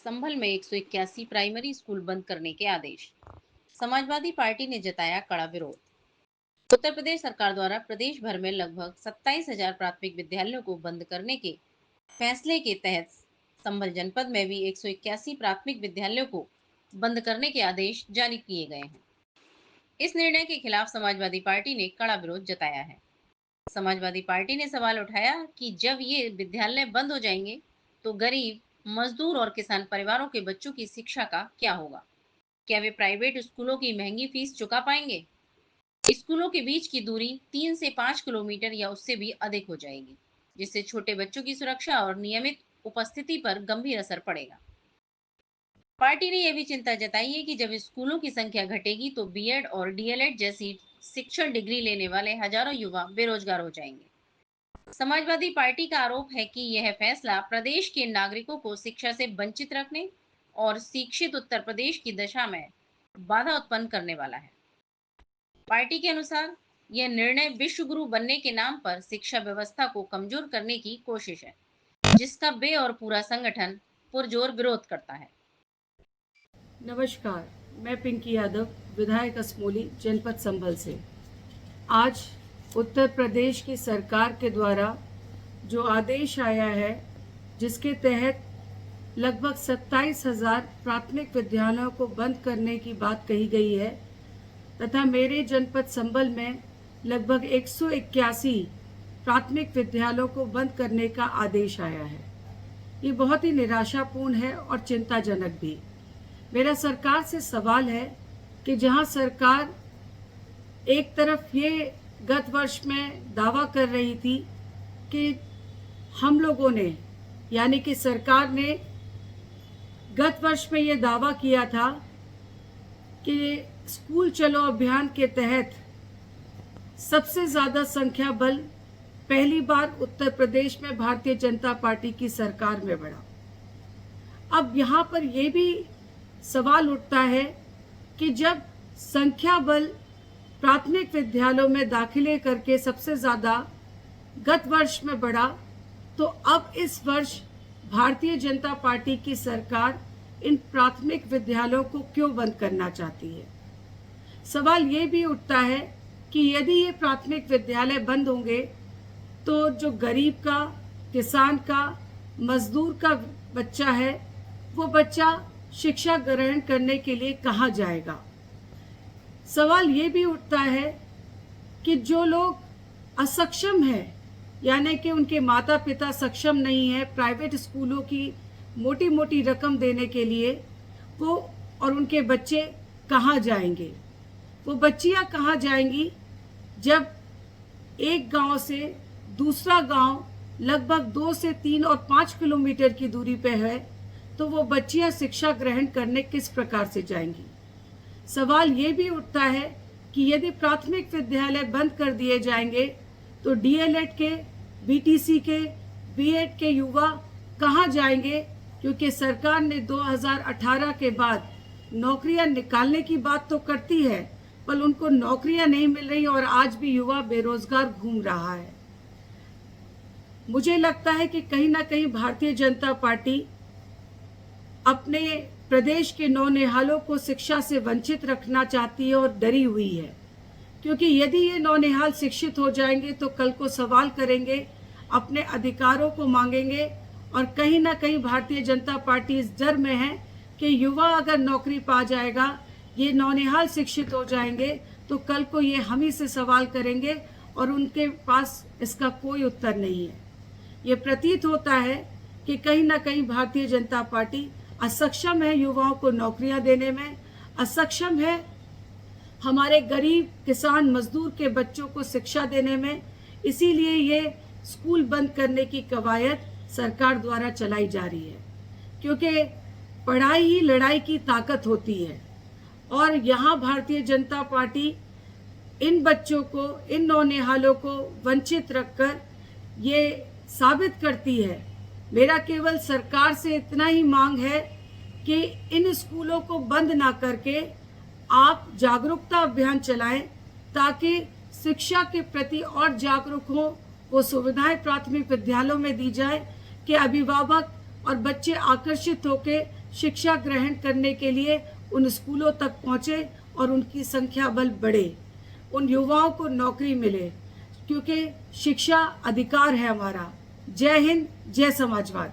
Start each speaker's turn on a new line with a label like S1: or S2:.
S1: संभल में 181 primary school बंद करने के आदेश। समाजवादी पार्टी ने जताया कड़ा विरोध। उत्तर प्रदेश सरकार द्वारा प्रदेश भर में लगभग 27,000 प्राथमिक विद्यालयों को बंद करने के फैसले के तहत संभल जनपद में भी 181 प्राथमिक विद्यालयों को बंद करने के आदेश जारी किए गए हैं। इस निर्णय के खिलाफ समाजवादी पार्टी ने कड़ा विरोध जताया है। समाजवादी पार्टी ने सवाल उठाया कि जब ये विद्यालय बंद हो जाएंगे तो गरीब, मजदूर और किसान परिवारों के बच्चों की शिक्षा का क्या होगा? क्या वे प्राइवेट स्कूलों की महंगी फीस चुका पाएंगे? स्कूलों के बीच की दूरी 3 से 5 किलोमीटर या उससे भी अधिक हो जाएगी, जिससे छोटे बच्चों की सुरक्षा और नियमित उपस्थिति पर गंभीर असर पड़ेगा। पार्टी ने यह भी चिंता जताई है कि जब स्कूलों की संख्या घटेगी तो बीएड और डीएलएड जैसी शिक्षण डिग्री लेने वाले हजारों युवा बेरोजगार हो जाएंगे। समाजवादी पार्टी का आरोप है कि यह फैसला प्रदेश के नागरिकों को शिक्षा से वंचित रखने और शिक्षित उत्तर प्रदेश की दशा में बाधा उत्पन्न करने वाला है। पार्टी के अनुसार यह निर्णय विश्व गुरु बनने के नाम पर शिक्षा व्यवस्था को कमजोर करने की कोशिश है, जिसका बे और पूरा संगठन पुरजोर विरोध करता है।
S2: नमस्कार, मैं पिंकी यादव, विधायक असमोली, जनपद संभल से। आज उत्तर प्रदेश की सरकार के द्वारा जो आदेश आया है, जिसके तहत लगभग 27,000 प्राथमिक विद्यालयों को बंद करने की बात कही गई है तथा मेरे जनपद संभल में लगभग 181 प्राथमिक विद्यालयों को बंद करने का आदेश आया है। ये बहुत ही निराशापूर्ण है और चिंताजनक भी। मेरा सरकार से सवाल है कि जहां सरकार एक तरफ ये गत वर्ष में दावा कर रही थी कि हम लोगों ने यानी कि सरकार ने गत वर्ष में ये दावा किया था कि स्कूल चलो अभियान के तहत सबसे ज़्यादा संख्या बल पहली बार उत्तर प्रदेश में भारतीय जनता पार्टी की सरकार में बढ़ा। अब यहाँ पर ये भी सवाल उठता है कि जब संख्या बल प्राथमिक विद्यालयों में दाखिले करके सबसे ज़्यादा गत वर्ष में बढ़ा, तो अब इस वर्ष भारतीय जनता पार्टी की सरकार इन प्राथमिक विद्यालयों को क्यों बंद करना चाहती है। सवाल ये भी उठता है कि यदि ये प्राथमिक विद्यालय बंद होंगे तो जो गरीब का, किसान का, मजदूर का बच्चा है, वो बच्चा शिक्षा ग्रहण करने के लिए कहाँ जाएगा। सवाल ये भी उठता है कि जो लोग असक्षम हैं, यानी कि उनके माता पिता सक्षम नहीं है प्राइवेट स्कूलों की मोटी मोटी रकम देने के लिए, वो और उनके बच्चे कहाँ जाएंगे। वो बच्चियाँ कहाँ जाएंगी जब एक गांव से दूसरा गांव लगभग 2 से 3 और 5 किलोमीटर की दूरी पे है, तो वो बच्चियां शिक्षा ग्रहण करने किस प्रकार से जाएंगी। सवाल ये भी उठता है कि यदि प्राथमिक विद्यालय बंद कर दिए जाएंगे तो डीएलएड के, बीटीसी के, बीएड के युवा कहाँ जाएंगे, क्योंकि सरकार ने 2018 के बाद नौकरियां निकालने की बात तो करती है, पर उनको नौकरियां नहीं मिल रही और आज भी युवा बेरोजगार घूम रहा है। मुझे लगता है कि कहीं ना कहीं भारतीय जनता पार्टी अपने प्रदेश के नौनिहालों को शिक्षा से वंचित रखना चाहती है और डरी हुई है, क्योंकि यदि ये नौनिहाल शिक्षित हो जाएंगे तो कल को सवाल करेंगे, अपने अधिकारों को मांगेंगे, और कहीं ना कहीं भारतीय जनता पार्टी इस डर में है कि युवा अगर नौकरी पा जाएगा, ये नौनिहाल शिक्षित हो जाएंगे, तो कल को ये हम ही से सवाल करेंगे और उनके पास इसका कोई उत्तर नहीं है। ये प्रतीत होता है कि कहीं ना कहीं भारतीय जनता पार्टी असक्षम है युवाओं को नौकरियां देने में, असक्षम है हमारे गरीब, किसान, मजदूर के बच्चों को शिक्षा देने में। इसीलिए ये स्कूल बंद करने की कवायद सरकार द्वारा चलाई जा रही है, क्योंकि पढ़ाई ही लड़ाई की ताकत होती है। और यहाँ भारतीय जनता पार्टी इन बच्चों को, इन नौनिहालों को वंचित रखकर ये साबित करती है। मेरा केवल सरकार से इतना ही मांग है कि इन स्कूलों को बंद ना करके आप जागरूकता अभियान चलाएं, ताकि शिक्षा के प्रति और जागरूक हों। वो सुविधाएं प्राथमिक विद्यालयों में दी जाए कि अभिभावक और बच्चे आकर्षित होकर शिक्षा ग्रहण करने के लिए उन स्कूलों तक पहुँचे और उनकी संख्या बल बढ़े, उन युवाओं को नौकरी मिले, क्योंकि शिक्षा अधिकार है हमारा। जय हिंद, जय समाजवाद।